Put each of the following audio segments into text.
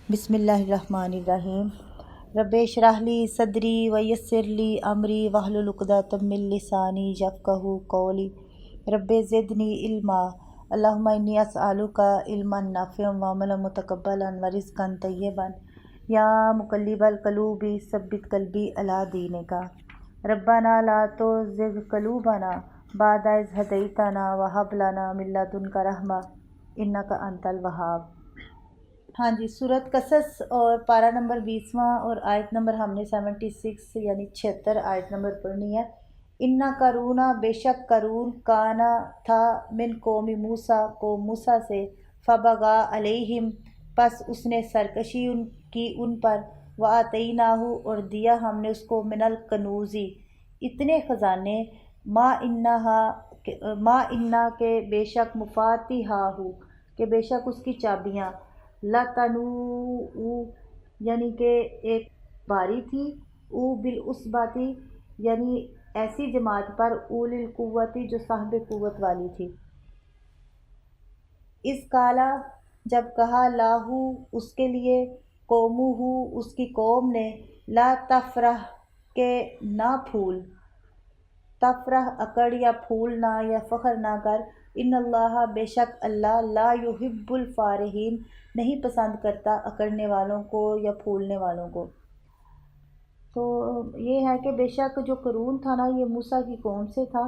بسم اللہ الرحمن الرحیم۔ رب اشرح لی صدری ویسر لی امری واحلل عقدۃ من لسانی یفقہوا قولی۔ رب زدنی علما، اللہم انی اسألک علما نافعا وعملا متقبلا ورزقا طیبا یا مقلب القلوب ثبت قلبی علی دینک۔ ربنا لا تزغ قلوبنا بعد اذ ہدیتنا وہب لنا من لدنک رحمۃ انک انت الوہاب۔ ہاں جی، سورۃ قصص اور پارہ نمبر 20واں اور آیت نمبر ہم نے 76 یعنی 76 آیت نمبر پڑھنی ہے۔ انا قارون، بے شک قارون، کانا تھا، من قوم موسیٰ، قوم موسیٰ سے، فبغا علیہم، پس اس نے سرکشی کی ان پر، وآتیناہ، اور دیا ہم نے اس کو، من الکنوزی، اتنے خزانے، ما انا کے بے شک، مفاتیحہ کہ بے شک اس کی چابیاں، لَتَنُوءُ یعنی کہ ایک باری تھی، او بالعصبۃ یعنی ایسی جماعت پر، اولی القوۃ جو صاحب قوت والی تھی۔ اذ قالا جب کہا، لاہو اس کے لیے، قومہ اس کی قوم نے، لا تفرح کہ نہ پھول، تفرح اکڑ یا پھولنا یا فخر نہ کر، ان اللہ بے شک اللہ، لا یحب الفارحین نہیں پسند کرتا اکڑنے والوں کو یا پھولنے والوں کو۔ تو یہ ہے کہ بے شک جو قارون تھا نا، یہ موسیٰ کی قوم سے تھا،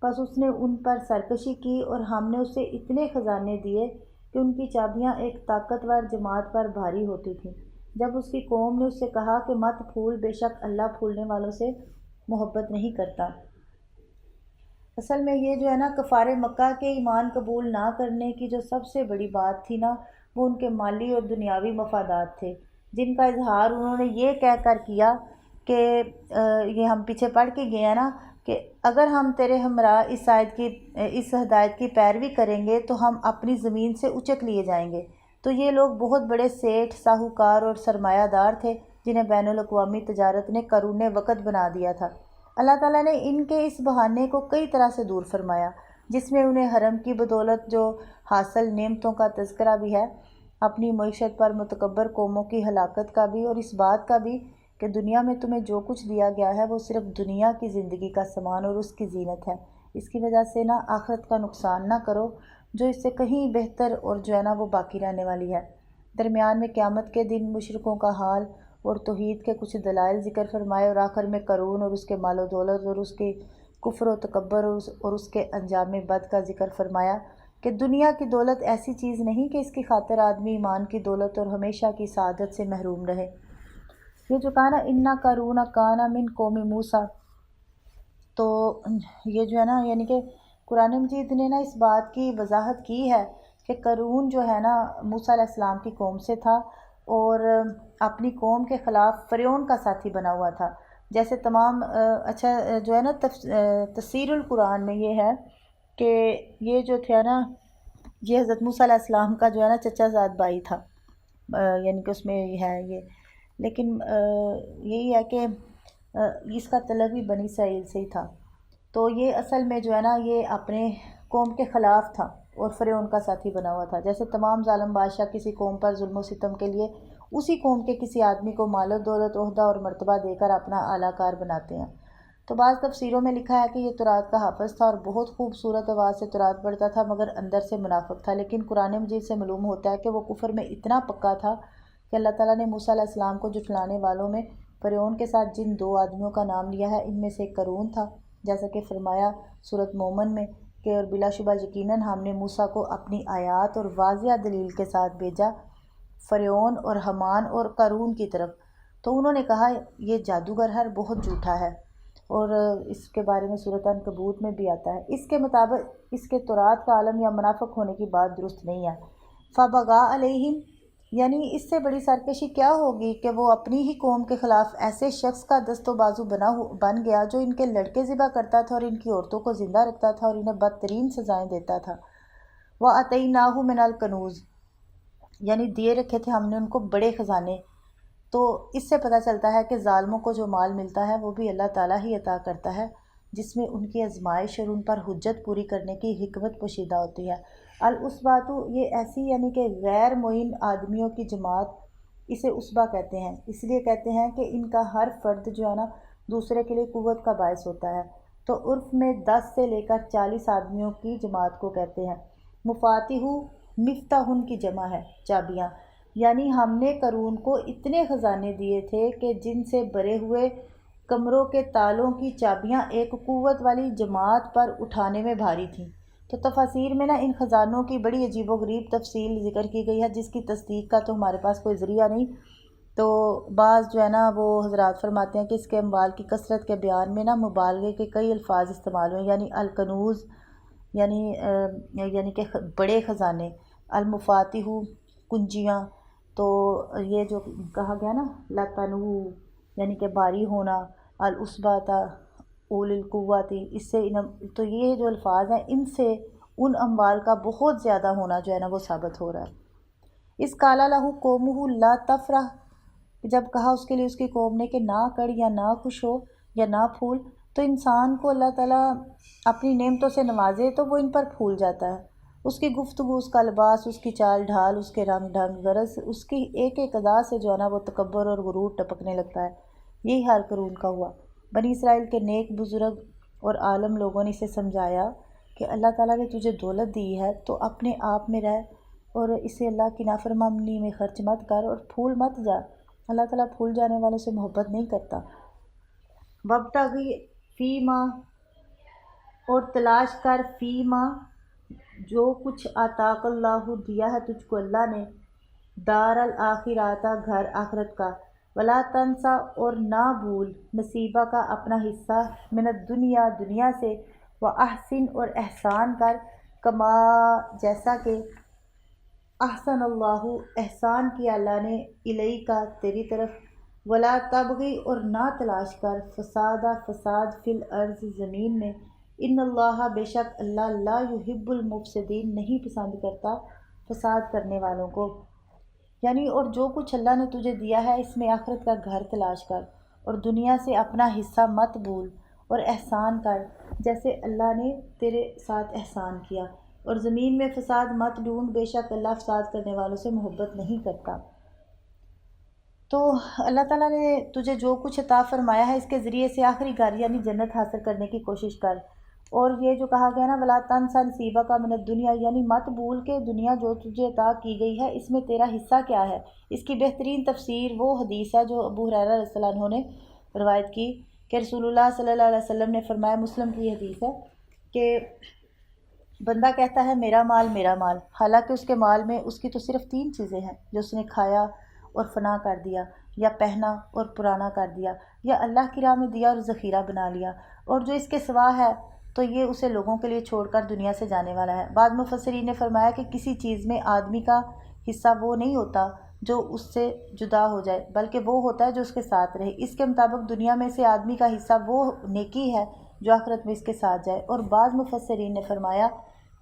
بس اس نے ان پر سرکشی کی اور ہم نے اسے اتنے خزانے دیے کہ ان کی چابیاں ایک طاقتور جماعت پر بھاری ہوتی تھیں۔ جب اس کی قوم نے اس سے کہا کہ مت پھول، بے شک اللہ پھولنے والوں سے محبت نہیں کرتا۔ اصل میں یہ جو ہے نا، کفار مکہ کے ایمان قبول نہ کرنے کی جو سب سے بڑی بات تھی نا، وہ ان کے مالی اور دنیاوی مفادات تھے، جن کا اظہار انہوں نے یہ کہہ کر کیا کہ یہ ہم پیچھے پڑھ کے گئے ہیں نا، کہ اگر ہم تیرے ہمراہ اس ہدایت کی پیروی کریں گے تو ہم اپنی زمین سے اچک لیے جائیں گے۔ تو یہ لوگ بہت بڑے سیٹھ، ساہوکار اور سرمایہ دار تھے، جنہیں بین الاقوامی تجارت نے قارون وقت بنا دیا تھا۔ اللہ تعالیٰ نے ان کے اس بہانے کو کئی طرح سے دور فرمایا، جس میں انہیں حرم کی بدولت جو حاصل نعمتوں کا تذکرہ بھی ہے، اپنی معیشت پر متکبر قوموں کی ہلاکت کا بھی، اور اس بات کا بھی کہ دنیا میں تمہیں جو کچھ دیا گیا ہے وہ صرف دنیا کی زندگی کا سامان اور اس کی زینت ہے، اس کی وجہ سے نہ آخرت کا نقصان نہ کرو جو اس سے کہیں بہتر اور جو ہے نا وہ باقی رہنے والی ہے۔ درمیان میں قیامت کے دن مشرکوں کا حال اور توحید کے کچھ دلائل ذکر فرمائے، اور آخر میں قارون اور اس کے مال و دولت اور اس کے کفر و تکبر اور اس کے انجام بد کا ذکر فرمایا کہ دنیا کی دولت ایسی چیز نہیں کہ اس کی خاطر آدمی ایمان کی دولت اور ہمیشہ کی سعادت سے محروم رہے۔ یہ جو کہا نا، انا قارون کان من قوم موسیٰ، تو یہ جو ہے نا، یعنی کہ قرآن مجید نے نا اس بات کی وضاحت کی ہے کہ قارون جو ہے نا موسیٰ علیہ السلام کی قوم سے تھا اور اپنی قوم کے خلاف فرعون کا ساتھی بنا ہوا تھا۔ جیسے تمام جو ہے نا تفسیر القرآن میں یہ ہے کہ یہ جو تھا نا، یہ حضرت موسیٰ علیہ السلام کا جو ہے نا چچا زاد بھائی تھا، یعنی کہ اس میں ہے یہ، لیکن یہی ہے کہ اس کا طلب ہی بنی اسرائیل سے ہی تھا۔ تو یہ اصل میں جو ہے نا یہ اپنے قوم کے خلاف تھا اور فرعون کا ساتھی بنا ہوا تھا۔ جیسے تمام ظالم بادشاہ کسی قوم پر ظلم و ستم کے لیے اسی قوم کے کسی آدمی کو مال و دولت، عہدہ اور مرتبہ دے کر اپنا اعلیٰ کار بناتے ہیں۔ تو بعض تفسیروں میں لکھا ہے کہ یہ تورات کا حافظ تھا اور بہت خوبصورت آواز سے تورات پڑھتا تھا، مگر اندر سے منافق تھا۔ لیکن قرآن مجید سے معلوم ہوتا ہے کہ وہ کفر میں اتنا پکا تھا کہ اللہ تعالیٰ نے موسیٰ علیہ السلام کو جھٹلانے والوں میں فرعون کے ساتھ جن دو آدمیوں کا نام لیا ہے، ان میں سے ایک قارون تھا، جیسا کہ فرمایا سورۃ مومن میں کہ اور بلا شبہ یقیناً ہم نے موسیٰ کو اپنی آیات اور واضح دلیل کے ساتھ بھیجا فرعون اور حامان اور قارون کی طرف، تو انہوں نے کہا یہ جادوگر ہے، بہت جھوٹا ہے، اور اس کے بارے میں سورۃ عنکبوت میں بھی آتا ہے۔ اس کے مطابق اس کے تورات کا عالم یا منافق ہونے کی بات درست نہیں ہے۔ فبغا علیہم یعنی اس سے بڑی سرکشی کیا ہوگی کہ وہ اپنی ہی قوم کے خلاف ایسے شخص کا دست و بازو بن گیا جو ان کے لڑکے ذبح کرتا تھا اور ان کی عورتوں کو زندہ رکھتا تھا اور انہیں بدترین سزائیں دیتا تھا۔ وَآتَيْنَاهُ مِنَ الْكُنُوزِ یعنی دیے رکھے تھے ہم نے ان کو بڑے خزانے۔ تو اس سے پتہ چلتا ہے کہ ظالموں کو جو مال ملتا ہے وہ بھی اللہ تعالیٰ ہی عطا کرتا ہے، جس میں ان کی آزمائش اور ان پر حجت پوری کرنے کی حکمت پوشیدہ ہوتی ہے۔ العصبۃ یہ ایسی یعنی کہ غیر معین آدمیوں کی جماعت، اسے عصبہ کہتے ہیں، اس لیے کہتے ہیں کہ ان کا ہر فرد جو ہے نا دوسرے کے لیے قوت کا باعث ہوتا ہے۔ تو عرف میں 10 سے لے کر 40 آدمیوں کی جماعت کو کہتے ہیں۔ مفاتیح مفتاحن کی جمع ہے، چابیاں، یعنی ہم نے قارون کو اتنے خزانے دیے تھے کہ جن سے بھرے ہوئے کمروں کے تالوں کی چابیاں ایک قوت والی جماعت پر اٹھانے میں بھاری تھیں۔ تو تفاسیر میں نا ان خزانوں کی بڑی عجیب و غریب تفصیل ذکر کی گئی ہے، جس کی تصدیق کا تو ہمارے پاس کوئی ذریعہ نہیں۔ تو بعض جو ہے نا وہ حضرات فرماتے ہیں کہ اس کے اموال کی کثرت کے بیان میں نا مبالغے کے کئی الفاظ استعمال ہوئے، یعنی الکنوز یعنی کہ بڑے خزانے، المفاتیح کنجیاں، تو یہ جو کہا گیا نا لاتنو یعنی کہ بھاری ہونا، العصبہ اول القوت، اس سے تو یہ جو الفاظ ہیں ان سے ان اموال کا بہت زیادہ ہونا جو ہے نا وہ ثابت ہو رہا ہے۔ اس قال لہ قومہ لا تفرح، جب کہا اس کے لیے اس کی قوم نے کہ نہ کر یا نہ خوش ہو یا نہ پھول، تو انسان کو اللہ تعالیٰ اپنی نعمتوں سے نوازے تو وہ ان پر پھول جاتا ہے۔ اس کی گفتگو، اس کا لباس، اس کی چال ڈھال، اس کے رنگ ڈھنگ، غرض اس کی ایک ایک ادا سے جو ہے نا وہ تکبر اور غرور ٹپکنے لگتا ہے۔ یہی حال قارون کا ہوا۔ بنی اسرائیل کے نیک بزرگ اور عالم لوگوں نے اسے سمجھایا کہ اللہ تعالیٰ نے تجھے دولت دی ہے تو اپنے آپ میں رہ اور اسے اللہ کی نافرمانی میں خرچ مت کر اور پھول مت جا۔ اللہ تعالیٰ پھول جانے والوں سے محبت نہیں کرتا۔ وابتغی فیما، اور تلاش کر، فیما جو کچھ آتاک اللہ دیا ہے تجھ کو اللہ نے، دار الاخرۃ گھر آخرت کا، ولا تنسا اور نہ بھول، نصیبہ کا اپنا حصہ، من الدنیا دنیا سے، واحسن اور احسان کر، کما جیسا کہ احسن اللہ احسان کیا اللہ نے، الیک تیری طرف، ولا تبغی اور نہ تلاش کر، فساد فی الارض زمین میں، ان اللہ بے شک اللہ لا یحب المفسدین نہیں پسند کرتا فساد کرنے والوں کو۔ یعنی اور جو کچھ اللہ نے تجھے دیا ہے اس میں آخرت کا گھر تلاش کر، اور دنیا سے اپنا حصہ مت بھول، اور احسان کر جیسے اللہ نے تیرے ساتھ احسان کیا، اور زمین میں فساد مت ڈھونڈ، بے شک اللہ فساد کرنے والوں سے محبت نہیں کرتا۔ تو اللہ تعالیٰ نے تجھے جو کچھ عطا فرمایا ہے اس کے ذریعے سے آخری گھر یعنی جنت حاصل کرنے کی کوشش کر، اور یہ جو کہا گیا نا ولا تنسا نصیبہ کا من الدنیا، یعنی مت بھول کے دنیا جو تجھے عطا کی گئی ہے اس میں تیرا حصہ کیا ہے۔ اس کی بہترین تفسیر وہ حدیث ہے جو ابو ہریرہ رضی اللہ عنہ نے روایت کی کہ رسول اللہ صلی اللہ علیہ وسلم نے فرمایا، مسلم کی حدیث ہے کہ بندہ کہتا ہے میرا مال، حالانکہ اس کے مال میں اس کی تو صرف 3 چیزیں ہیں جو اس نے کھایا اور فنا کر دیا، یا پہنا اور پرانا کر دیا، یا اللہ کی راہ میں دیا اور ذخیرہ بنا لیا، اور جو اس کے سوا ہے تو یہ اسے لوگوں کے لیے چھوڑ کر دنیا سے جانے والا ہے۔ بعض مفسرین نے فرمایا کہ کسی چیز میں آدمی کا حصہ وہ نہیں ہوتا جو اس سے جدا ہو جائے، بلکہ وہ ہوتا ہے جو اس کے ساتھ رہے۔ اس کے مطابق دنیا میں سے آدمی کا حصہ وہ نیکی ہے جو آخرت میں اس کے ساتھ جائے۔ اور بعض مفسرین نے فرمایا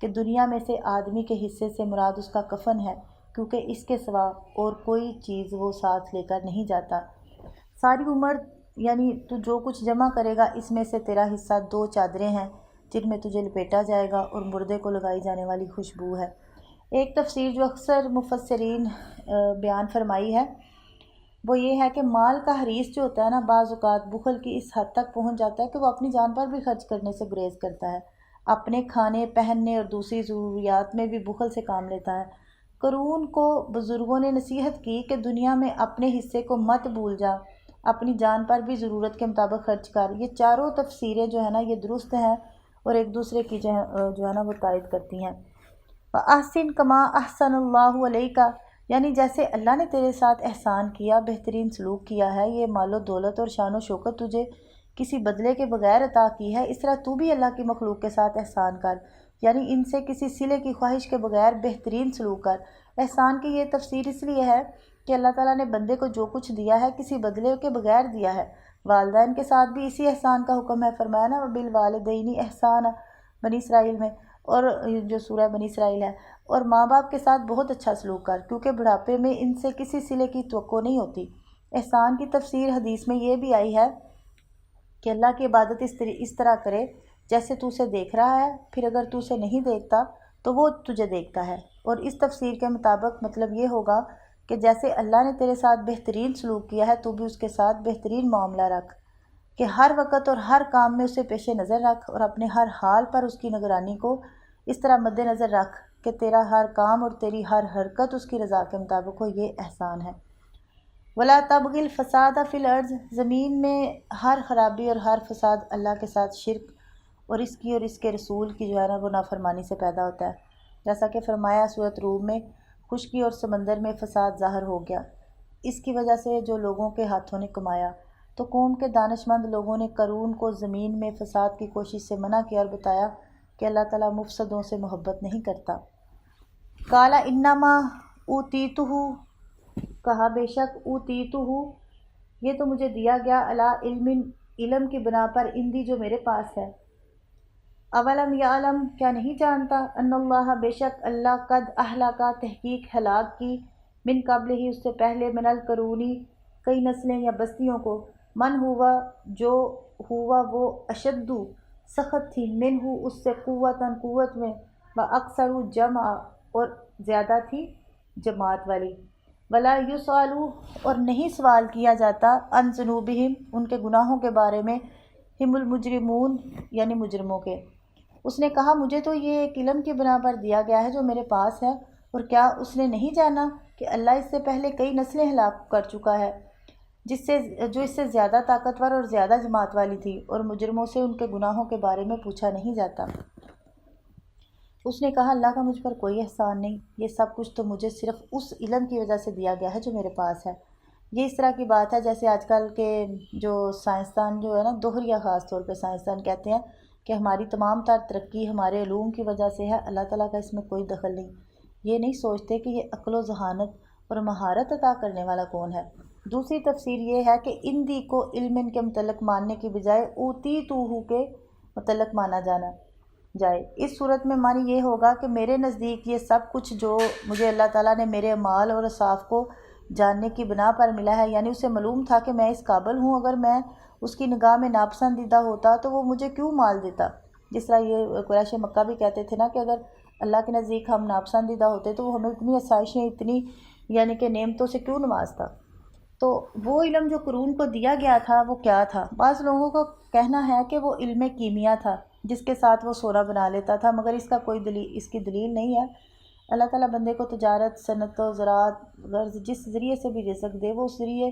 کہ دنیا میں سے آدمی کے حصے سے مراد اس کا کفن ہے، کیونکہ اس کے سوا اور کوئی چیز وہ ساتھ لے کر نہیں جاتا۔ ساری عمر یعنی تو جو کچھ جمع کرے گا اس میں سے تیرا حصہ 2 چادریں ہیں جن میں تجھے لپیٹا جائے گا اور مردے کو لگائی جانے والی خوشبو ہے۔ ایک تفسیر جو اکثر مفسرین بیان فرمائی ہے وہ یہ ہے کہ مال کا حریص جو ہوتا ہے نا بعض اوقات بخل کی اس حد تک پہنچ جاتا ہے کہ وہ اپنی جان پر بھی خرچ کرنے سے گریز کرتا ہے، اپنے کھانے پہننے اور دوسری ضروریات میں بھی بخل سے کام لیتا ہے۔ قارون کو بزرگوں نے نصیحت کی کہ دنیا میں اپنے حصے کو مت بھول جا، اپنی جان پر بھی ضرورت کے مطابق خرچ کر۔ یہ چاروں تفسیریں جو ہے نا یہ درست ہیں اور ایک دوسرے کی جو ہے نا وہ تائید کرتی ہیں۔ وَأَحْسِن كَمَا أَحْسَنَ اللَّهُ عَلَيْكَ، یعنی جیسے اللہ نے تیرے ساتھ احسان کیا، بہترین سلوک کیا ہے، یہ مال و دولت اور شان و شوکت تجھے کسی بدلے کے بغیر عطا کی ہے، اس طرح تو بھی اللہ کی مخلوق کے ساتھ احسان کر، یعنی ان سے کسی صلے کی خواہش کے بغیر بہترین سلوک کر۔ احسان کی یہ تفسیر اس لیے ہے کہ اللہ تعالیٰ نے بندے کو جو کچھ دیا ہے کسی بدلے کے بغیر دیا ہے۔ والدین کے ساتھ بھی اسی احسان کا حکم ہے، فرمایا نا وَبِالْوَالِدَيْنِ احسانا بنی اسرائیل میں، اور جو سورہ بنی اسرائیل ہے، اور ماں باپ کے ساتھ بہت اچھا سلوک کر، کیونکہ بڑھاپے میں ان سے کسی صلے کی توقع نہیں ہوتی۔ احسان کی تفسیر حدیث میں یہ بھی آئی ہے کہ اللہ کی عبادت اس طرح کرے جیسے تو اسے دیکھ رہا ہے، پھر اگر تو اسے نہیں دیکھتا تو وہ تجھے دیکھتا ہے۔ اور اس تفسیر کے مطابق مطلب یہ ہوگا کہ جیسے اللہ نے تیرے ساتھ بہترین سلوک کیا ہے تو بھی اس کے ساتھ بہترین معاملہ رکھ، کہ ہر وقت اور ہر کام میں اسے پیش نظر رکھ اور اپنے ہر حال پر اس کی نگرانی کو اس طرح مد نظر رکھ کہ تیرا ہر کام اور تیری ہر حرکت اس کی رضا کے مطابق ہو، یہ احسان ہے۔ ولا تبغ الفساد فی الارض، زمین میں ہر خرابی اور ہر فساد اللہ کے ساتھ شرک اور اس کی اور اس کے رسول کی جو ہے نا وہ نافرمانی سے پیدا ہوتا ہے، جیسا کہ فرمایا سورۃ روم میں، خشکی اور سمندر میں فساد ظاہر ہو گیا اس کی وجہ سے جو لوگوں کے ہاتھوں نے کمایا، تو قوم کے دانش مند لوگوں نے قارون کو زمین میں فساد کی کوشش سے منع کیا اور بتایا کہ اللہ تعالیٰ مفسدوں سے محبت نہیں کرتا۔ قال انما اوتیتہ، کہا بے شک اوتیتہ، یہ تو مجھے دیا گیا، علی علم، علم کی بنا پر، اندی جو میرے پاس ہے۔ اولم یعلم، کیا نہیں جانتا، ان اللہ، بے شک اللہ، قد اہلکا، تحقیق ہلاک کی، من قبل ہی، اس سے پہلے، من القرونی، کئی نسلیں یا بستیوں کو، من ہوا، جو ہوا وہ، اشدو، سخت تھی، من ہو، اس سے، قوتاً، قوت میں، و اکثر جمع، اور زیادہ تھی جماعت والی، ولا یسألو، اور نہیں سوال کیا جاتا، عن ذنوبہم، ان کے گناہوں کے بارے میں، ہم المجرمون، یعنی مجرموں کے۔ اس نے کہا مجھے تو یہ ایک علم کی بنا پر دیا گیا ہے جو میرے پاس ہے، اور کیا اس نے نہیں جانا کہ اللہ اس سے پہلے کئی نسلیں ہلاک کر چکا ہے جو اس سے زیادہ طاقتور اور زیادہ جماعت والی تھی، اور مجرموں سے ان کے گناہوں کے بارے میں پوچھا نہیں جاتا۔ اس نے کہا اللہ کا مجھ پر کوئی احسان نہیں، یہ سب کچھ تو مجھے صرف اس علم کی وجہ سے دیا گیا ہے جو میرے پاس ہے۔ یہ اس طرح کی بات ہے جیسے آج کل کے جو سائنسدان جو ہے نا، دوہریا خاص طور پہ سائنسدان کہتے ہیں کہ ہماری تمام تر ترقی ہمارے علوم کی وجہ سے ہے، اللہ تعالیٰ کا اس میں کوئی دخل نہیں۔ یہ نہیں سوچتے کہ یہ عقل و ذہانت اور مہارت عطا کرنے والا کون ہے۔ دوسری تفسیر یہ ہے کہ اندی کو علم کے متعلق ماننے کی بجائے اوتیتہ کے متعلق مانا جانا جائے۔ اس صورت میں معنی یہ ہوگا کہ میرے نزدیک یہ سب کچھ جو مجھے اللہ تعالیٰ نے میرے اعمال اور اوصاف کو جاننے کی بنا پر ملا ہے، یعنی اسے معلوم تھا کہ میں اس قابل ہوں، اگر میں اس کی نگاہ میں ناپسندیدہ ہوتا تو وہ مجھے کیوں مال دیتا۔ جس طرح یہ قریش مکہ بھی کہتے تھے نا کہ اگر اللہ کے نزدیک ہم ناپسندیدہ ہوتے تو وہ ہمیں اتنی آسائشیں، اتنی یعنی کہ نعمتوں سے کیوں نوازتا۔ تو وہ علم جو قارون کو دیا گیا تھا وہ کیا تھا؟ بعض لوگوں کو کہنا ہے کہ وہ علم کیمیا تھا جس کے ساتھ وہ سونا بنا لیتا تھا، مگر اس کا کوئی دلیل، اس کی دلیل نہیں ہے۔ اللہ تعالیٰ بندے کو تجارت، صنعت و زراعت، غرض جس ذریعے سے بھی رزق دے وہ اس ذریعے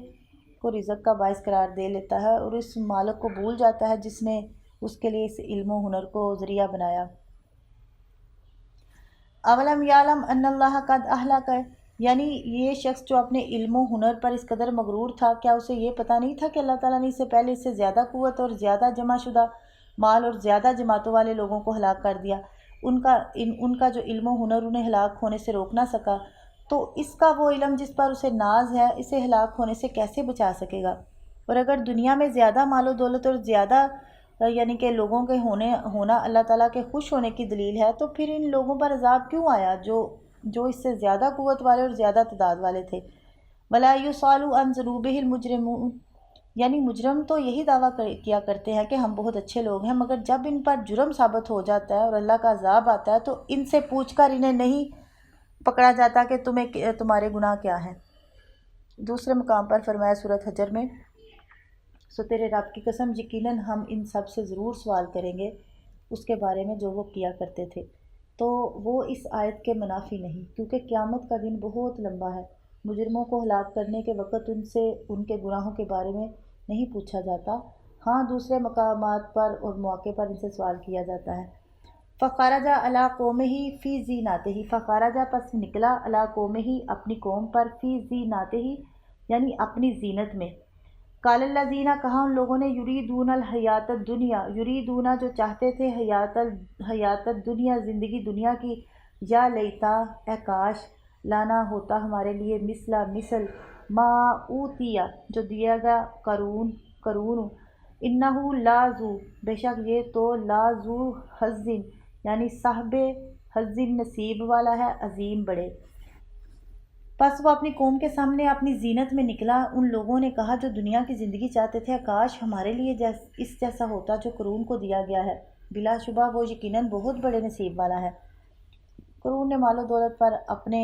کو رزق کا باعث قرار دے لیتا ہے، اور اس مالک کو بھول جاتا ہے جس نے اس کے لیے اس علم و ہنر کو ذریعہ بنایا۔ اولم یعلم ان اللہ قد اہلک، یعنی یہ شخص جو اپنے علم و ہنر پر اس قدر مغرور تھا، کیا اسے یہ پتہ نہیں تھا کہ اللہ تعالیٰ نے اس سے پہلے اس سے زیادہ قوت اور زیادہ جمع شدہ مال اور زیادہ جماعتوں والے لوگوں کو ہلاک کر دیا، ان کا جو علم و ہنر انہیں ہلاک ہونے سے روک نہ سکا، تو اس کا وہ علم جس پر اسے ناز ہے اسے ہلاک ہونے سے کیسے بچا سکے گا؟ اور اگر دنیا میں زیادہ مال و دولت اور زیادہ یعنی کہ لوگوں کے ہونا اللہ تعالیٰ کے خوش ہونے کی دلیل ہے، تو پھر ان لوگوں پر عذاب کیوں آیا جو اس سے زیادہ قوت والے اور زیادہ تعداد والے تھے؟ وَلَا يُسْأَلُ عَنْ ذُنُوبِهِ الْمُجْرِمُونَ، یعنی مجرم تو یہی دعویٰ کیا کرتے ہیں کہ ہم بہت اچھے لوگ ہیں، مگر جب ان پر جرم ثابت ہو جاتا ہے اور اللہ کا عذاب آتا ہے تو ان سے پوچھ کر انہیں نہیں پکڑا جاتا کہ تمہارے گناہ کیا ہیں۔ دوسرے مقام پر فرمایا سورۃ حجر میں، سو تیرے رب کی قسم یقیناً ہم ان سب سے ضرور سوال کریں گے اس کے بارے میں جو وہ کیا کرتے تھے۔ تو وہ اس آیت کے منافی نہیں، کیونکہ قیامت کا دن بہت لمبا ہے۔ مجرموں کو ہلاک کرنے کے وقت ان سے ان کے گناہوں کے بارے میں نہیں پوچھا جاتا، ہاں دوسرے مقامات پر اور مواقع پر ان سے سوال کیا جاتا ہے۔ فَخَرَجَ عَلَىٰ قَوْمِهِ فِي زِینَتِهِ، فَخَرَجَ پس نکلا، عَلَىٰ قَوْمِهِ اپنی قوم پر، فِی زِینَتِهِ یعنی اپنی زینت میں۔ قَالَ الَّذِینَ کہا ان لوگوں نے، یُرِیدُونَ الْحَیَاةَ الدُّنْیَا، یُرِیدُونَ جو چاہتے تھے، حیات الدنیا زندگی دنیا کی، یا لیتا اے کاش، لانا ہوتا ہمارے لیے، مثل ما اوتیا جو دیا گیا قارون، انہو لا ذو، بے شک یہ تو لا ذو حظ یعنی صاحب حظ نصیب والا ہے، عظیم بڑے۔ پس وہ اپنی قوم کے سامنے اپنی زینت میں نکلا، ان لوگوں نے کہا جو دنیا کی زندگی چاہتے تھے، کاش ہمارے لیے اس جیسا ہوتا جو قارون کو دیا گیا ہے، بلا شبہ وہ یقیناً بہت بڑے نصیب والا ہے۔ قارون نے مال و دولت پر اپنے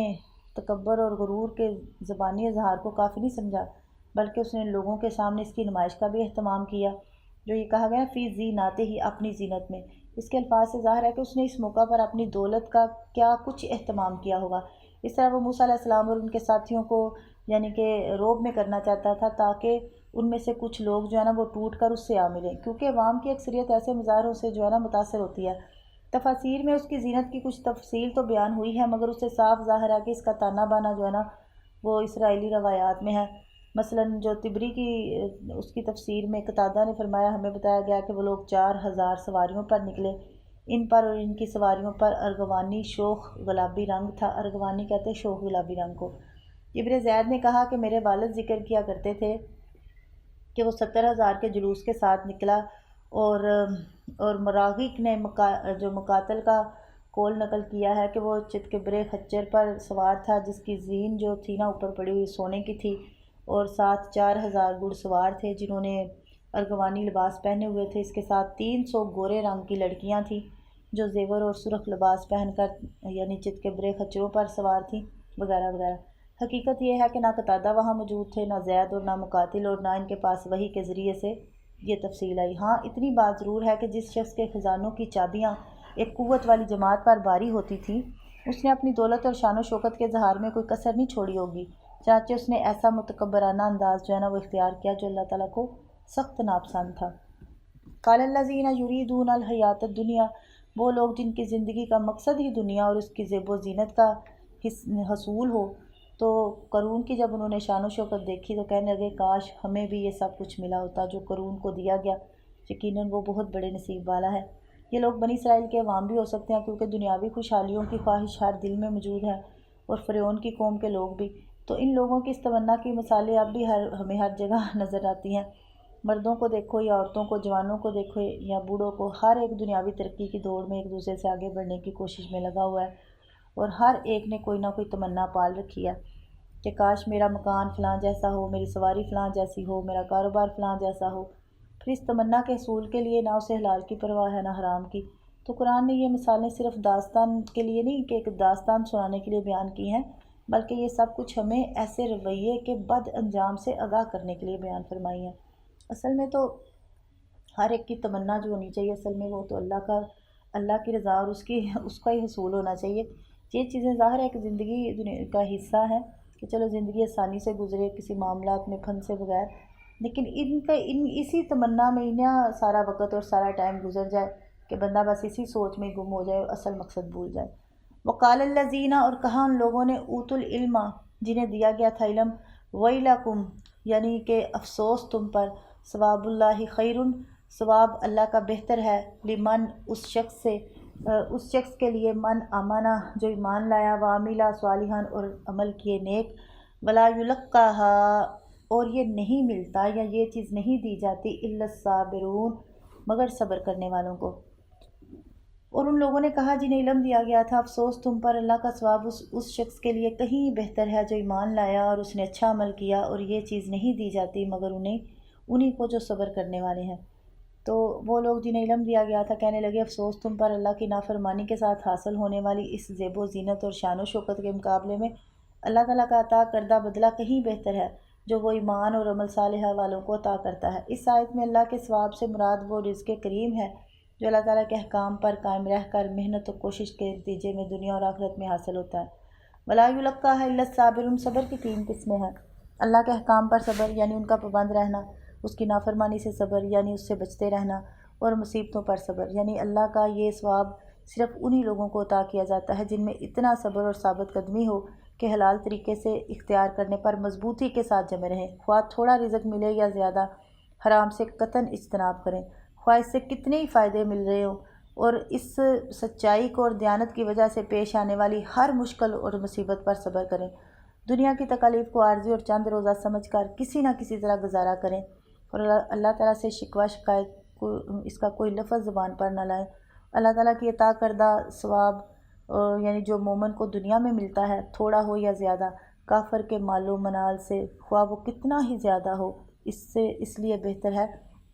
تکبر اور غرور کے زبانی اظہار کو کافی نہیں سمجھا، بلکہ اس نے لوگوں کے سامنے اس کی نمائش کا بھی اہتمام کیا۔ جو یہ کہا گیا فی زیناتہ ہی، اپنی زینت میں، اس کے الفاظ سے ظاہر ہے کہ اس نے اس موقع پر اپنی دولت کا کیا کچھ اہتمام کیا ہوگا۔ اس طرح وہ موسیٰ علیہ السلام اور ان کے ساتھیوں کو یعنی کہ روب میں کرنا چاہتا تھا، تاکہ ان میں سے کچھ لوگ جو ہے نا وہ ٹوٹ کر اس سے آ ملیں، کیونکہ عوام کی اکثریت ایسے مظاہروں سے جو ہے نا متاثر ہوتی ہے۔ تفاسیر میں اس کی زینت کی کچھ تفصیل تو بیان ہوئی ہے، مگر اس سے صاف ظاہر ہے کہ اس کا تانا بانا جو ہے نا وہ اسرائیلی روایات میں ہے۔ مثلاً جو طبری کی اس کی تفسیر میں قتادہ نے فرمایا، ہمیں بتایا گیا کہ وہ لوگ 4000 سواریوں پر نکلے، ان پر اور ان کی سواریوں پر ارغوانی شوخ گلابی رنگ تھا۔ ارغوانی کہتے ہیں شوخ گلابی رنگ کو۔ ابن زید نے کہا کہ میرے والد ذکر کیا کرتے تھے کہ وہ 70,000 کے جلوس کے ساتھ نکلا، اور مراغق نے جو مقاتل کا قول نقل کیا ہے کہ وہ چتکبرے خچر پر سوار تھا، جس کی زین جو تھی نا اوپر پڑی ہوئی سونے کی تھی، اور ساتھ 4000 گھڑ سوار تھے جنہوں نے ارغوانی لباس پہنے ہوئے تھے۔ اس کے ساتھ 300 گورے رنگ کی لڑکیاں تھیں جو زیور اور سرخ لباس پہن کر یعنی چتکبرے خچروں پر سوار تھیں، وغیرہ وغیرہ۔ حقیقت یہ ہے کہ نہ قتادہ وہاں موجود تھے، نہ زید، اور نہ مقاتل، اور نہ ان کے پاس وحی کے ذریعے سے یہ تفصیل آئی۔ ہاں اتنی بات ضرور ہے کہ جس شخص کے خزانوں کی چابیاں ایک قوت والی جماعت پر باری ہوتی تھی، اس نے اپنی دولت اور شان و شوکت کے اظہار میں کوئی کسر نہیں چھوڑی ہوگی، چنانچہ اس نے ایسا متکبرانہ انداز جو ہے نا وہ اختیار کیا جو اللہ تعالیٰ کو سخت ناپسند تھا۔ قال الذین یریدون الحیاۃ الدنیا، وہ لوگ جن کی زندگی کا مقصد ہی دنیا اور اس کی زیب و زینت کا حصول ہو، تو قارون کی جب انہوں نے شان و شوکت دیکھی تو کہنے لگے کاش ہمیں بھی یہ سب کچھ ملا ہوتا جو قارون کو دیا گیا، یقیناً وہ بہت بڑے نصیب والا ہے۔ یہ لوگ بنی اسرائیل کے عوام بھی ہو سکتے ہیں، کیونکہ دنیاوی خوشحالیوں کی خواہش ہر دل میں موجود ہے، اور فرعون کی قوم کے لوگ بھی۔ تو ان لوگوں کی اس تمنا کی مثالیں اب بھی ہمیں ہر جگہ نظر آتی ہیں۔ مردوں کو دیکھو یا عورتوں کو، جوانوں کو دیکھو یا بوڑھوں کو، ہر ایک دنیاوی ترقی کی دوڑ میں ایک دوسرے سے آگے بڑھنے کی کوشش میں لگا ہوا ہے، اور ہر ایک نے کوئی نہ کوئی تمنا پال رکھی ہے کہ کاش میرا مکان فلاں جیسا ہو، میری سواری فلاں جیسی ہو، میرا کاروبار فلاں جیسا ہو۔ پھر اس تمنا کے حصول کے لیے نہ اسے حلال کی پرواہ ہے نہ حرام کی۔ تو قرآن نے یہ مثالیں صرف داستان کے لیے نہیں کہ ایک داستان سنانے کے لیے بیان کی ہیں، بلکہ یہ سب کچھ ہمیں ایسے رویے کے بد انجام سے آگاہ کرنے کے لیے بیان فرمائی ہیں۔ اصل میں تو ہر ایک کی تمنا جو ہونی چاہیے، اصل میں وہ تو اللہ کی رضا اور اس کا ہی حصول ہونا چاہیے۔ یہ چیزیں ظاہر ہے کہ زندگی کا حصہ ہیں کہ چلو زندگی آسانی سے گزرے، کسی معاملات میں پھنسے بغیر، لیکن اسی تمنا میں ہی نا سارا وقت اور سارا ٹائم گزر جائے کہ بندہ بس اسی سوچ میں گم ہو جائے اور اصل مقصد بھول جائے۔ وقال الذین، اور کہا ان لوگوں نے، اوت العلم، جنہیں دیا گیا تھا علم، ویلکم، یعنی کہ افسوس تم پر، ثواب اللہ خیر، ثواب اللہ کا بہتر ہے، لمن، اس شخص کے لیے، من آمنہ، جو ایمان لایا، وعمل صالحا، اور عمل کیے نیک، ولا یلقاہا، اور یہ نہیں ملتا یا یہ چیز نہیں دی جاتی، الا الصابرون، مگر صبر کرنے والوں کو۔ اور ان لوگوں نے کہا جنہیں علم دیا گیا تھا، افسوس تم پر، اللہ کا ثواب اس شخص کے لیے کہیں بہتر ہے جو ایمان لایا اور اس نے اچھا عمل کیا، اور یہ چیز نہیں دی جاتی مگر انہیں کو جو صبر کرنے والے ہیں۔ تو وہ لوگ جنہیں علم دیا گیا تھا کہنے لگے افسوس تم پر، اللہ کی نافرمانی کے ساتھ حاصل ہونے والی اس زیب و زینت اور شان و شوکت کے مقابلے میں اللہ تعالیٰ کا عطا کردہ بدلہ کہیں بہتر ہے جو وہ ایمان اور عمل صالحہ والوں کو عطا کرتا ہے۔ اس آیت میں اللہ کے ثواب سے مراد وہ رزق کریم ہے جو اللہ تعالیٰ کے احکام پر قائم رہ کر محنت و کوشش کے نتیجے میں دنیا اور آخرت میں حاصل ہوتا ہے۔ ولا یلقاہا الا الصابرون، صبر کی 3 قسمیں ہیں۔ اللہ کے احکام پر صبر یعنی ان کا پابند رہنا، اس کی نافرمانی سے صبر یعنی اس سے بچتے رہنا، اور مصیبتوں پر صبر یعنی اللہ کا یہ ثواب صرف انہی لوگوں کو عطا کیا جاتا ہے جن میں اتنا صبر اور ثابت قدمی ہو کہ حلال طریقے سے اختیار کرنے پر مضبوطی کے ساتھ جمے رہیں، خواہ تھوڑا رزق ملے یا زیادہ، حرام سے قطعاً اجتناب کریں، خواہ اس سے کتنے ہی فائدے مل رہے ہوں، اور اس سچائی کو اور دیانت کی وجہ سے پیش آنے والی ہر مشکل اور مصیبت پر صبر کریں۔ دنیا کی تکالیف کو عارضی اور چند روزہ سمجھ کر کسی نہ کسی طرح گزارا کریں، اور اللہ تعالیٰ سے شکوہ شکایت کو اس کا کوئی لفظ زبان پر نہ لائیں۔ اللہ تعالیٰ کی عطا کردہ ثواب یعنی جو مومن کو دنیا میں ملتا ہے، تھوڑا ہو یا زیادہ، کافر کے مال و منال سے خواہ وہ کتنا ہی زیادہ ہو، اس لیے بہتر ہے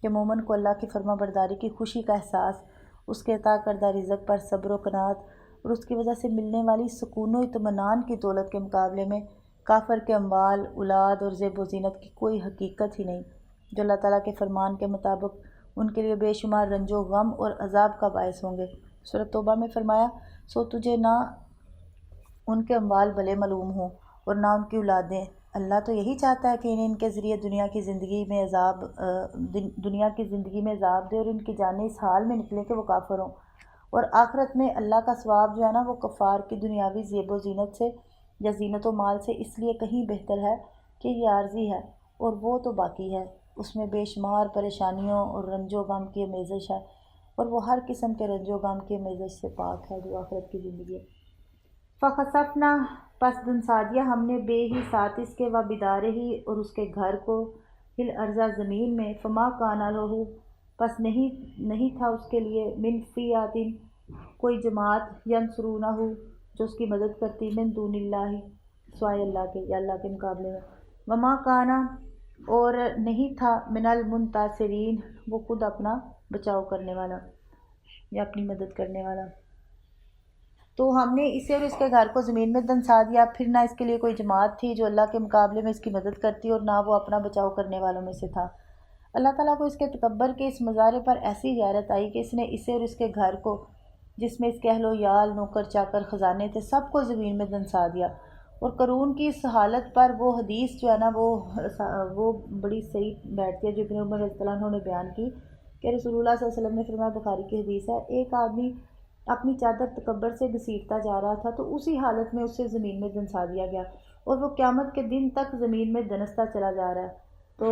کہ مومن کو اللہ کی فرما برداری کی خوشی کا احساس، اس کے عطا کردہ رزق پر صبر و قناعت اور اس کی وجہ سے ملنے والی سکون و اطمینان کی دولت کے مقابلے میں کافر کے اموال، اولاد اور زیب و زینت کی کوئی حقیقت ہی نہیں، جو اللہ تعالیٰ کے فرمان کے مطابق ان کے لیے بے شمار رنج و غم اور عذاب کا باعث ہوں گے۔ سورۃ توبہ میں فرمایا، سو تجھے نہ ان کے اموال بھلے معلوم ہوں اور نہ ان کی اولادیں، اللہ تو یہی چاہتا ہے کہ انہیں ان کے ذریعے دنیا کی زندگی میں عذاب دے اور ان کی جانیں اس حال میں نکلیں کہ وہ کافر ہوں، اور آخرت میں اللہ کا ثواب جو ہے نا وہ کفار کی دنیاوی زیب و زینت سے یا زینت و مال سے اس لیے کہیں بہتر ہے کہ یہ عارضی ہے اور وہ تو باقی ہے، اس میں بے شمار پریشانیوں اور رنج و غم کی آمیزش ہے، اور وہ ہر قسم کے رنج و غم کی آمیزش سے پاک ہے جو آخرت کی زندگی ہے۔ فخسفنا، پس دنسا دیا ہم نے بے ہی ساتھ اس کے و بدارے ہی اور اس کے گھر کو، ہل ارضا زمین میں، فما کانا لہو، پس نہیں تھا اس کے لیے، من فیاتن کوئی جماعت، ینصرونہ جو اس کی مدد کرتی، من دون اللہ سوائے اللہ کے یا اللہ کے مقابلے میں، وما کانا اور نہیں تھا، من المنتصرین وہ خود اپنا بچاؤ کرنے والا یا اپنی مدد کرنے والا۔ تو ہم نے اسے اور اس کے گھر کو زمین میں دنسا دیا، پھر نہ اس کے لیے کوئی جماعت تھی جو اللہ کے مقابلے میں اس کی مدد کرتی اور نہ وہ اپنا بچاؤ کرنے والوں میں سے تھا۔ اللہ تعالیٰ کو اس کے تکبر کے اس مظاہرے پر ایسی غیرت آئی کہ اس نے اسے اور اس کے گھر کو، جس میں اس کے اہل و عیال، نوکر چاکر، خزانے تھے، سب کو زمین میں دنسا دیا۔ اور قارون کی اس حالت پر وہ حدیث جو ہے نا وہ بڑی صحیح بیٹھتی ہے جو ابن عمر رضی اللہ عنہ نے بیان کی کہ رسول اللہ صلی اللہ علیہ وسلم نے فرمایا، بخاری کی حدیث ہے، ایک آدمی اپنی چادر تکبر سے گھسیٹتا جا رہا تھا تو اسی حالت میں اسے زمین میں دنسا دیا گیا اور وہ قیامت کے دن تک زمین میں دنستا چلا جا رہا ہے۔ تو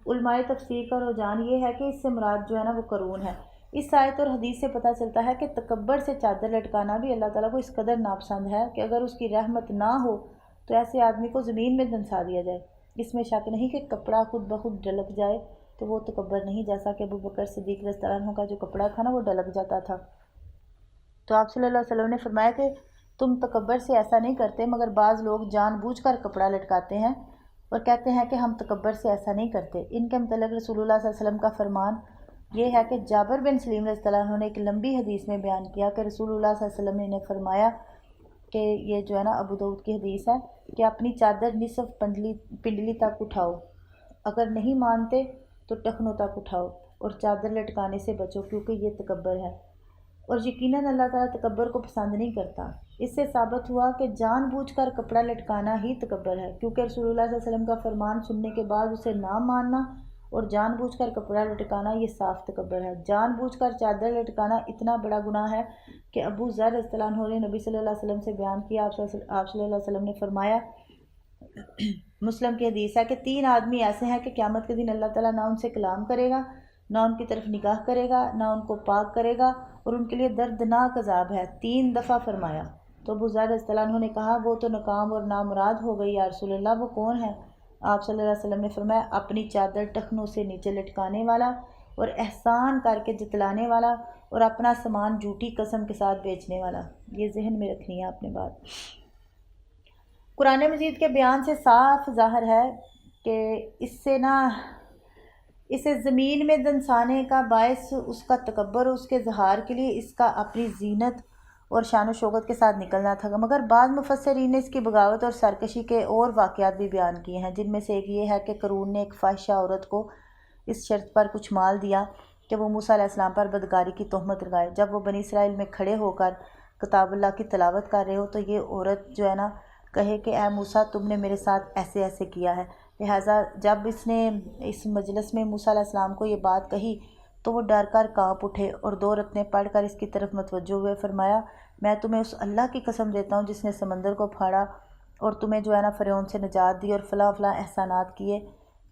علماء تفسیر کا رجحان یہ ہے کہ اس سے مراد جو ہے نا وہ قارون ہے۔ اس آیت اور حدیث سے پتہ چلتا ہے کہ تکبر سے چادر لٹکانا بھی اللہ تعالیٰ کو اس قدر ناپسند ہے کہ اگر اس کی رحمت نہ ہو تو ایسے آدمی کو زمین میں دنسا دیا جائے۔ اس میں شک نہیں کہ کپڑا خود بخود ڈلک جائے تو وہ تکبر نہیں، جیسا کہ ابو بکر صدیق رضی اللہ عنہ کا جو کپڑا تھا نا وہ ڈلک جاتا تھا۔ تو آپ صلی اللہ علیہ وسلم نے فرمایا کہ تم تکبر سے ایسا نہیں کرتے، مگر بعض لوگ جان بوجھ کر کپڑا لٹکاتے ہیں اور کہتے ہیں کہ ہم تکبر سے ایسا نہیں کرتے۔ ان کے متعلق رسول اللہ صلی اللہ علیہ وسلم کا فرمان یہ ہے کہ جابر بن سلیم رضی اللہ عنہ نے ایک لمبی حدیث میں بیان کیا کہ رسول اللہ صلی اللہ علیہ وسلم نے انہیں فرمایا کہ یہ جو ہے نا ابو داؤد کی حدیث ہے کہ اپنی چادر نصف پنڈلی تک اٹھاؤ، اگر نہیں مانتے تو ٹخنوں تک اٹھاؤ اور چادر لٹکانے سے بچو کیونکہ یہ تکبر ہے، اور یقیناً اللہ تعالیٰ تکبر کو پسند نہیں کرتا۔ اس سے ثابت ہوا کہ جان بوجھ کر کپڑا لٹکانا ہی تکبر ہے، کیونکہ رسول اللہ صلی اللہ علیہ وسلم کا فرمان سننے کے بعد اسے نہ ماننا اور جان بوجھ کر کپڑا لٹکانا یہ صاف تکبر ہے۔ جان بوجھ کر چادر لٹکانا اتنا بڑا گناہ ہے کہ ابو ذر رضی اللہ عنہ نے نبی صلی اللہ علیہ وسلم سے بیان کیا، آپ صلی اللہ علیہ وسلم نے فرمایا، مسلم کی حدیث ہے کہ 3 آدمی ایسے ہیں کہ قیامت کے دن اللہ تعالیٰ نہ ان سے کلام کرے گا، نہ ان کی طرف نگاہ کرے گا، نہ ان کو پاک کرے گا، اور ان کے لیے دردناک عذاب ہے۔ 3 دفعہ فرمایا۔ تو ابو ذر رضی اللہ عنہ نے کہا، وہ تو ناکام اور نامراد ہو گئی یا رسول اللہ، وہ کون ہے؟ آپ صلی اللہ علیہ وسلم نے فرمایا، اپنی چادر ٹخنوں سے نیچے لٹکانے والا اور احسان کر کے جتلانے والا اور اپنا سامان جھوٹی قسم کے ساتھ بیچنے والا۔ یہ ذہن میں رکھنی ہے آپ نے بات۔ قرآن مجید کے بیان سے صاف ظاہر ہے کہ اسے زمین میں دنسانے کا باعث اس کا تکبر، اس کے اظہار کے لیے اس کا اپنی زینت اور شان و شوکت کے ساتھ نکلنا تھا، مگر بعض مفسرین نے اس کی بغاوت اور سرکشی کے اور واقعات بھی بیان کیے ہیں، جن میں سے ایک یہ ہے کہ قارون نے ایک فاحشہ عورت کو اس شرط پر کچھ مال دیا کہ وہ موسیٰ علیہ السلام پر بدکاری کی تہمت لگائے۔ جب وہ بنی اسرائیل میں کھڑے ہو کر کتاب اللہ کی تلاوت کر رہے ہو تو یہ عورت جو ہے نا کہے کہ اے موسیٰ، تم نے میرے ساتھ ایسے ایسے کیا ہے۔ لہٰذا جب اس نے اس مجلس میں موسیٰ علیہ السلام کو یہ بات کہی تو وہ ڈر کر کانپ اٹھے اور 2 رکعتیں پڑھ کر اس کی طرف متوجہ ہوئے۔ فرمایا، میں تمہیں اس اللہ کی قسم دیتا ہوں جس نے سمندر کو پھاڑا اور تمہیں جو ہے نا فرعون سے نجات دی اور فلاں فلاں احسانات کیے،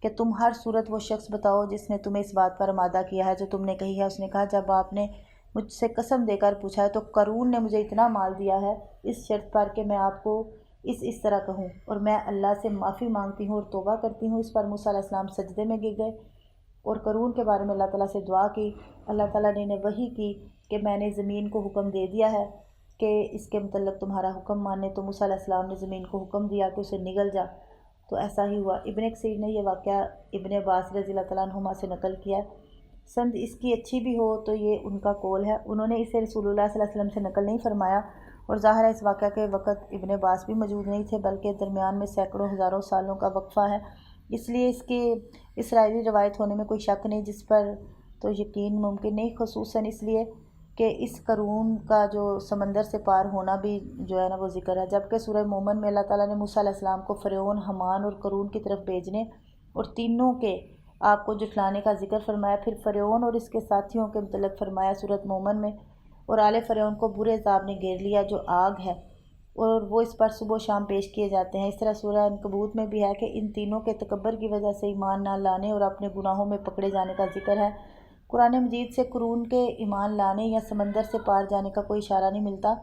کہ تم ہر صورت وہ شخص بتاؤ جس نے تمہیں اس بات پر آمادہ کیا ہے جو تم نے کہی ہے۔ اس نے کہا، جب آپ نے مجھ سے قسم دے کر پوچھا ہے تو قارون نے مجھے اتنا مال دیا ہے اس شرط پر کہ میں آپ کو اس طرح کہوں، اور میں اللہ سے معافی مانگتی ہوں اور توبہ کرتی ہوں۔ اس پر موسیٰ علیہ السلام سجدے میں گر گئے اور قارون کے بارے میں اللہ تعالیٰ سے دعا کی۔ اللہ تعالیٰ نے انہیں وحی کی کہ میں نے زمین کو حکم دے دیا ہے کہ اس کے متعلق تمہارا حکم مانے، تو موسیٰ علیہ السلام نے زمین کو حکم دیا کہ اسے نگل جا، تو ایسا ہی ہوا۔ ابن کثیر نے یہ واقعہ ابن عباس رضی اللہ تعالیٰ عنہما سے نقل کیا ہے۔ سند اس کی اچھی بھی ہو تو یہ ان کا قول ہے، انہوں نے اسے رسول اللہ صلی اللہ علیہ وسلم سے نقل نہیں فرمایا، اور ظاہر ہے اس واقعہ کے وقت ابن عباس بھی موجود نہیں تھے، بلکہ درمیان میں سینکڑوں ہزاروں سالوں کا وقفہ ہے، اس لیے اس کی اسرائیلی روایت ہونے میں کوئی شک نہیں، جس پر تو یقین ممکن نہیں، خصوصاً اس لیے کہ اس قرون کا جو سمندر سے پار ہونا بھی جو ہے نا وہ ذکر ہے، جبکہ سورہ مومن میں اللہ تعالیٰ نے موسیٰ علیہ السلام کو فرعون، حامان اور قارون کی طرف بھیجنے اور تینوں کے آپ کو جھٹلانے کا ذکر فرمایا، پھر فرعون اور اس کے ساتھیوں کے متعلق فرمایا سورۃ مومن میں، اور آل فرعون کو برے عذاب نے گھیر لیا جو آگ ہے، اور وہ اس پر صبح و شام پیش کیے جاتے ہیں۔ اس طرح سورہ عنکبوت میں بھی ہے کہ ان تینوں کے تکبر کی وجہ سے ایمان نہ لانے اور اپنے گناہوں میں پکڑے جانے کا ذکر ہے۔ قرآن مجید سے قرون کے ایمان لانے یا سمندر سے پار جانے کا کوئی اشارہ نہیں ملتا،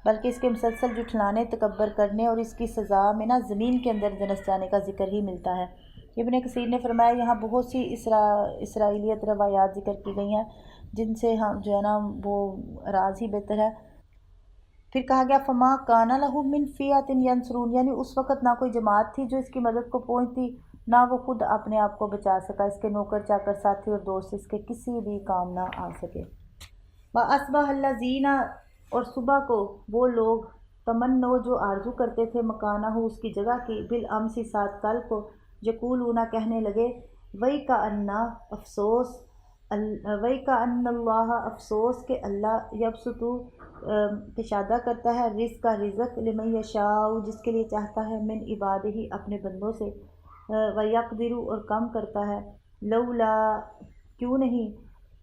بلکہ اس کے مسلسل جھٹلانے، تکبر کرنے اور اس کی سزا میں نا زمین کے اندر دنس جانے کا ذکر ہی ملتا ہے۔ ابن کثیر نے فرمایا یہاں بہت سی اسرائیلیت روایات ذکر کی گئی ہیں جن سے ہم جو ہے نا وہ راز ہی بہتر ہے۔ پھر کہا گیا فما کان لہ من فئۃ ینصرون، یعنی اس وقت نہ کوئی جماعت تھی جو اس کی مدد کو پہنچتی، نہ وہ خود اپنے آپ کو بچا سکا، اس کے نوکر چاکر، ساتھی اور دوست اس کے کسی بھی کام نہ آ سکے۔ وَأَصْبَحَ الَّذِينَ، اور صبح کو وہ لوگ، تمنو جو آرزو کرتے تھے، مکانہ اس کی جگہ کی، بالامس ساتھ کل کو، یقولون کہنے لگے، وَيْكَأَنَّ افسوس، وَيْكَأَنَّ اللَّهَ افسوس کہ اللہ یبسط کشادہ کرتا ہے رزق کا رزق، لمن یشاء جس کے لیے چاہتا ہے، من عبادہ اپنے بندوں سے، وَيَقْدِرُ اور کم کرتا ہے، لولا کیوں نہیں،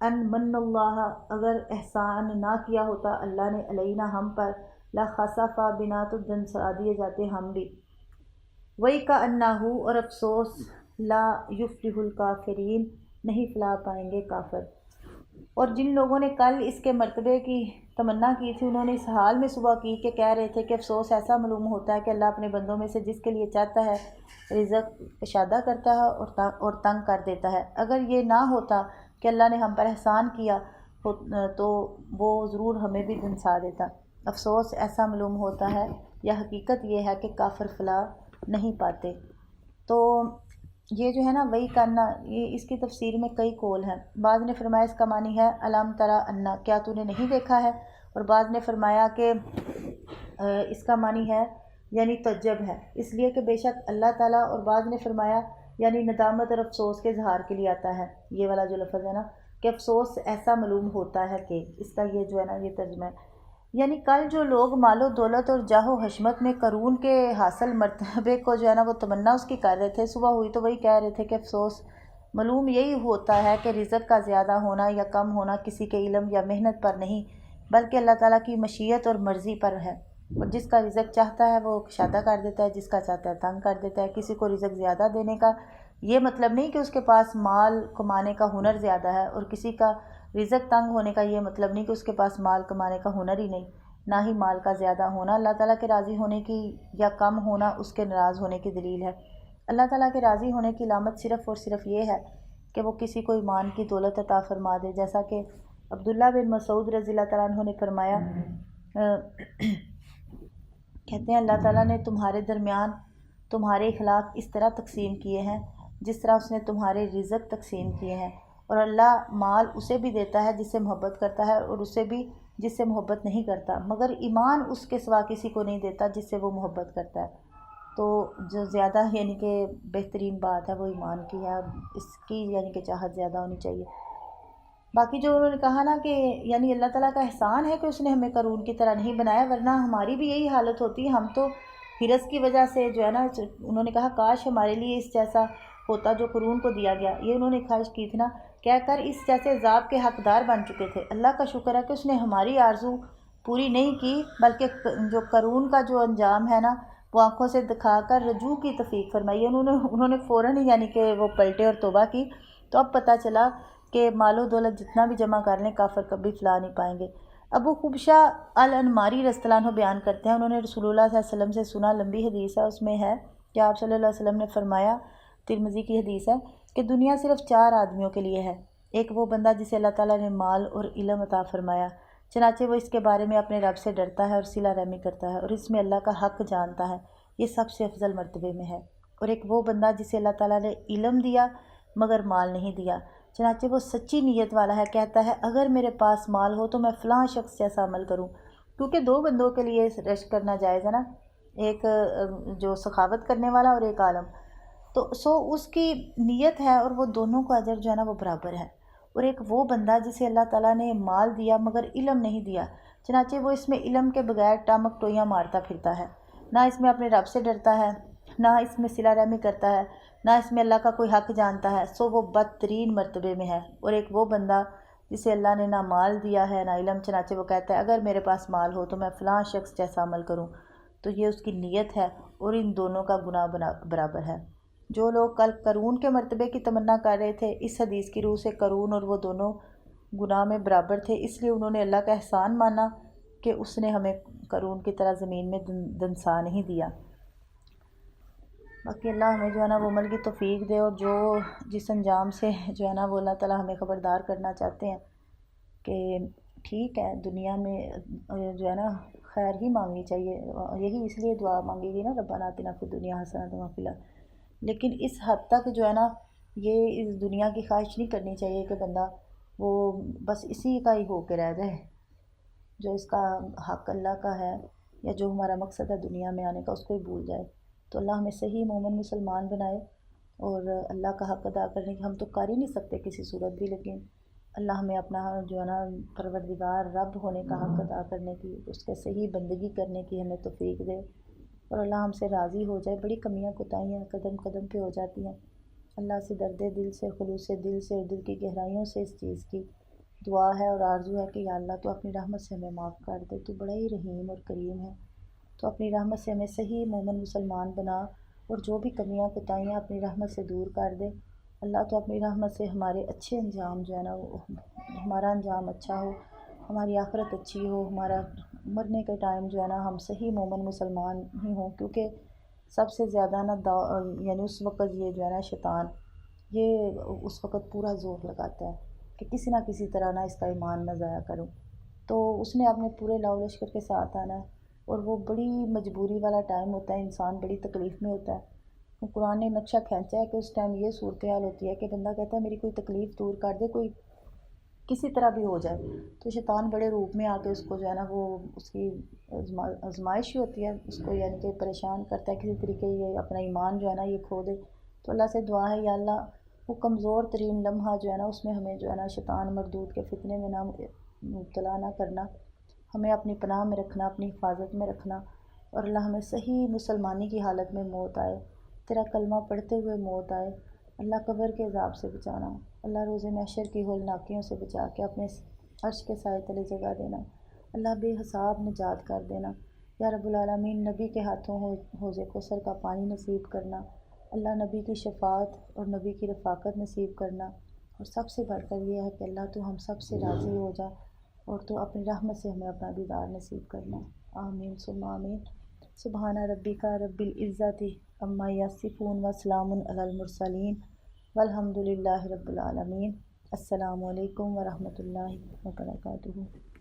ان من اللہ اگر احسان نہ کیا ہوتا اللہ نے علینا ہم پر، لخسف بنا تو دنسا دیے جاتے ہم بھی، وَيْكَأَنَّهُ اور افسوس، لا یفلح الکافرین نہیں فلاح پائیں گے کافر۔ اور جن لوگوں نے کل اس کے مرتبے کی تمنا کی تھی، انہوں نے اس حال میں صبح کی کہ کہہ رہے تھے کہ افسوس ایسا معلوم ہوتا ہے کہ اللہ اپنے بندوں میں سے جس کے لیے چاہتا ہے رزق کشادہ کرتا ہے اور تنگ کر دیتا ہے، اگر یہ نہ ہوتا کہ اللہ نے ہم پر احسان کیا تو وہ ضرور ہمیں بھی دنسا دیتا۔ افسوس ایسا معلوم ہوتا ہے یا حقیقت یہ ہے کہ کافر فلاح نہیں پاتے۔ تو یہ جو ہے نا وہی کرنا، یہ اس کی تفسیر میں کئی قول ہیں۔ بعض نے فرمایا اس کا معنی ہے الم ترى انا، کیا تو نے نہیں دیکھا ہے، اور بعض نے فرمایا کہ اس کا معنی ہے یعنی تعجب ہے، اس لیے کہ بے شک اللہ تعالیٰ، اور بعض نے فرمایا یعنی ندامت اور افسوس کے اظہار کے لیے آتا ہے، یہ والا جو لفظ ہے نا کہ افسوس ایسا معلوم ہوتا ہے کہ، اس کا یہ جو ہے نا یہ ترجمہ ہے، یعنی کل جو لوگ مال و دولت اور جاہ و حشمت میں قارون کے حاصل مرتبے کو جو ہے نا وہ تمنا اس کی کر رہے تھے، صبح ہوئی تو وہی کہہ رہے تھے کہ افسوس معلوم یہی ہوتا ہے کہ رزق کا زیادہ ہونا یا کم ہونا کسی کے علم یا محنت پر نہیں، بلکہ اللہ تعالیٰ کی مشیت اور مرضی پر ہے، اور جس کا رزق چاہتا ہے وہ کشادہ کر دیتا ہے، جس کا چاہتا ہے تنگ کر دیتا ہے۔ کسی کو رزق زیادہ دینے کا یہ مطلب نہیں کہ اس کے پاس مال کمانے کا ہنر زیادہ ہے، اور کسی کا رزق تنگ ہونے کا یہ مطلب نہیں کہ اس کے پاس مال کمانے کا ہنر ہی نہیں، نہ ہی مال کا زیادہ ہونا اللہ تعالیٰ کے راضی ہونے کی یا کم ہونا اس کے ناراض ہونے کی دلیل ہے۔ اللہ تعالیٰ کے راضی ہونے کی علامت صرف اور صرف یہ ہے کہ وہ کسی کو ایمان کی دولت عطا فرما دے، جیسا کہ عبداللہ بن مسعود رضی اللہ تعالیٰ عنہ نے فرمایا، کہتے ہیں اللہ تعالیٰ نے تمہارے درمیان تمہارے اخلاق اس طرح تقسیم کیے ہیں جس طرح اس نے تمہارے رزق تقسیم کیے ہیں، اور اللہ مال اسے بھی دیتا ہے جس سے محبت کرتا ہے اور اسے بھی جس سے محبت نہیں کرتا، مگر ایمان اس کے سوا کسی کو نہیں دیتا جس سے وہ محبت کرتا ہے۔ تو جو زیادہ یعنی کہ بہترین بات ہے وہ ایمان کی ہے، اس کی یعنی کہ چاہت زیادہ ہونی چاہیے۔ باقی جو انہوں نے کہا نا کہ یعنی اللہ تعالیٰ کا احسان ہے کہ اس نے ہمیں قارون کی طرح نہیں بنایا، ورنہ ہماری بھی یہی حالت ہوتی ہے، ہم تو حرص کی وجہ سے جو ہے نا، انہوں نے کہا کاش ہمارے لیے اس جیسا ہوتا جو قارون کو دیا گیا، یہ انہوں نے خواہش کی تھی نا، کہہ کر اس جیسے عذاب کے حقدار بن چکے تھے۔ اللہ کا شکر ہے کہ اس نے ہماری آرزو پوری نہیں کی، بلکہ جو قارون کا جو انجام ہے نا وہ آنکھوں سے دکھا کر رجوع کی توفیق فرمائی، انہوں نے فوراً ہی یعنی کہ وہ پلٹے اور توبہ کی، تو اب پتہ چلا کہ مال و دولت جتنا بھی جمع کر لیں کافر کبھی فلاح نہیں پائیں گے۔ ابو خبشہ الانماری رضی اللہ عنہ بیان کرتے ہیں، انہوں نے رسول اللہ صلی اللہ علیہ وسلم سے سنا، لمبی حدیث ہے، اس میں ہے کہ آپ صلی اللہ علیہ وسلم نے فرمایا، ترمذی کی حدیث ہے، کہ دنیا صرف 4 آدمیوں کے لیے ہے، ایک وہ بندہ جسے اللہ تعالیٰ نے مال اور علم عطا فرمایا، چنانچہ وہ اس کے بارے میں اپنے رب سے ڈرتا ہے اور صلہ رحمی کرتا ہے اور اس میں اللہ کا حق جانتا ہے، یہ سب سے افضل مرتبے میں ہے، اور ایک وہ بندہ جسے اللہ تعالیٰ نے علم دیا مگر مال نہیں دیا، چنانچہ وہ سچی نیت والا ہے، کہتا ہے اگر میرے پاس مال ہو تو میں فلاں شخص جیسا عمل کروں، کیونکہ دو بندوں کے لیے رشک کرنا جائز ہے نا، ایک جو سخاوت کرنے والا اور ایک عالم، تو اس کی نیت ہے اور وہ دونوں کا اجر جو ہے نا وہ برابر ہے۔ اور ایک وہ بندہ جسے اللہ تعالیٰ نے مال دیا مگر علم نہیں دیا، چنانچہ وہ اس میں علم کے بغیر ٹامک ٹوئیاں مارتا پھرتا ہے، نہ اس میں اپنے رب سے ڈرتا ہے، نہ اس میں صلہ رحمی کرتا ہے، نہ اس میں اللہ کا کوئی حق جانتا ہے، وہ بدترین مرتبے میں ہے۔ اور ایک وہ بندہ جسے اللہ نے نہ مال دیا ہے نہ علم، چنانچہ وہ کہتا ہے اگر میرے پاس مال ہو تو میں فلاں شخص جیسا عمل کروں، تو یہ اس کی نیت ہے اور ان دونوں کا گناہ برابر ہے۔ جو لوگ کل قارون کے مرتبے کی تمنا کر رہے تھے، اس حدیث کی روح سے قارون اور وہ دونوں گناہ میں برابر تھے، اس لیے انہوں نے اللہ کا احسان مانا کہ اس نے ہمیں قارون کی طرح زمین میں دنسا نہیں دیا۔ باقی اللہ ہمیں جو ہے نا وہ عمل کی توفیق دے، اور جو جس انجام سے جو ہے نا وہ اللہ تعالیٰ ہمیں خبردار کرنا چاہتے ہیں کہ ٹھیک ہے دنیا میں جو ہے نا خیر ہی مانگنی چاہیے، یہی اس لیے دعا مانگی گئی نا ربنا آتنا فی الدنیا حسنۃ وفی الآخرۃ، لیکن اس حد تک جو ہے نا یہ اس دنیا کی خواہش نہیں کرنی چاہیے کہ بندہ وہ بس اسی کا ہی ہو کے رہ جائے، جو اس کا حق اللہ کا ہے یا جو ہمارا مقصد ہے دنیا میں آنے کا اس کو ہی بھول جائے۔ تو اللہ ہمیں صحیح مومن مسلمان بنائے، اور اللہ کا حق ادا کرنے کی ہم تو کر ہی نہیں سکتے کسی صورت بھی، لیکن اللہ ہمیں اپنا جو ہے نا پروردگار رب ہونے کا حق ادا کرنے کی، اس کے صحیح بندگی کرنے کی ہمیں توفیق دے، اور اللہ ہم سے راضی ہو جائے۔ بڑی کمیاں کوتاہیاں قدم قدم پہ ہو جاتی ہیں، اللہ سے درد دل سے، خلوص دل سے اور دل کی گہرائیوں سے اس چیز کی دعا ہے اور آرزو ہے کہ یا اللہ تو اپنی رحمت سے ہمیں معاف کر دے، تو بڑا ہی رحیم اور کریم ہے، تو اپنی رحمت سے ہمیں صحیح مومن مسلمان بنا، اور جو بھی کمیاں کوتاہیاں اپنی رحمت سے دور کر دے۔ اللہ تو اپنی رحمت سے ہمارے اچھے انجام جو ہے نا وہ ہمارا انجام اچھا ہو، ہماری آخرت اچھی ہو، ہمارا مرنے کے ٹائم جو ہے نا ہم صحیح مومن مسلمان ہی ہوں، کیونکہ سب سے زیادہ نا یعنی اس وقت یہ جو ہے نا شیطان یہ اس وقت پورا زور لگاتا ہے کہ کسی نہ کسی طرح نا اس کا ایمان نہ ضائع کروں، تو اس نے اپنے پورے لاؤ لشکر کے ساتھ آنا ہے، اور وہ بڑی مجبوری والا ٹائم ہوتا ہے، انسان بڑی تکلیف میں ہوتا ہے۔ قرآن نے نقشہ کھینچا ہے کہ اس ٹائم یہ صورتحال ہوتی ہے کہ بندہ کہتا ہے میری کوئی تکلیف دور کر دے، کوئی کسی طرح بھی ہو جائے، تو شیطان بڑے روپ میں آ کے اس کو جو ہے نا وہ اس کی آزمائش ہی ہوتی ہے، اس کو یعنی کہ پریشان کرتا ہے کسی طریقے، یہ اپنا ایمان جو ہے نا یہ کھو دے۔ تو اللہ سے دعا ہے یا اللہ وہ کمزور ترین لمحہ جو ہے نا اس میں ہمیں جو ہے نا شیطان مردود کے فتنے میں نہ مبتلا نہ کرنا، ہمیں اپنی پناہ میں رکھنا، اپنی حفاظت میں رکھنا، اور اللہ ہمیں صحیح مسلمانی کی حالت میں موت آئے، تیرا کلمہ پڑھتے ہوئے موت آئے، اللہ قبر کے عذاب سے بچانا، اللہ روز محشر کی ہولناکیوں سے بچا کے اپنے عرش کے سائے تلے جگہ دینا، اللہ بے حساب نجات کر دینا، یا رب العالمین نبی کے ہاتھوں حوض کوثر کا پانی نصیب کرنا، اللہ نبی کی شفاعت اور نبی کی رفاقت نصیب کرنا، اور سب سے بڑھ کر یہ ہے کہ اللہ تو ہم سب سے راضی ہو جا، اور تو اپنی رحمت سے ہمیں اپنا دیدار نصیب کرنا، آمین ثم آمین۔ سبحان ربک رب العزت عما یصفون وسلام علی المرسلین والحمد للہ رب العالمین۔ السلام علیکم ورحمۃ اللہ وبرکاتہ۔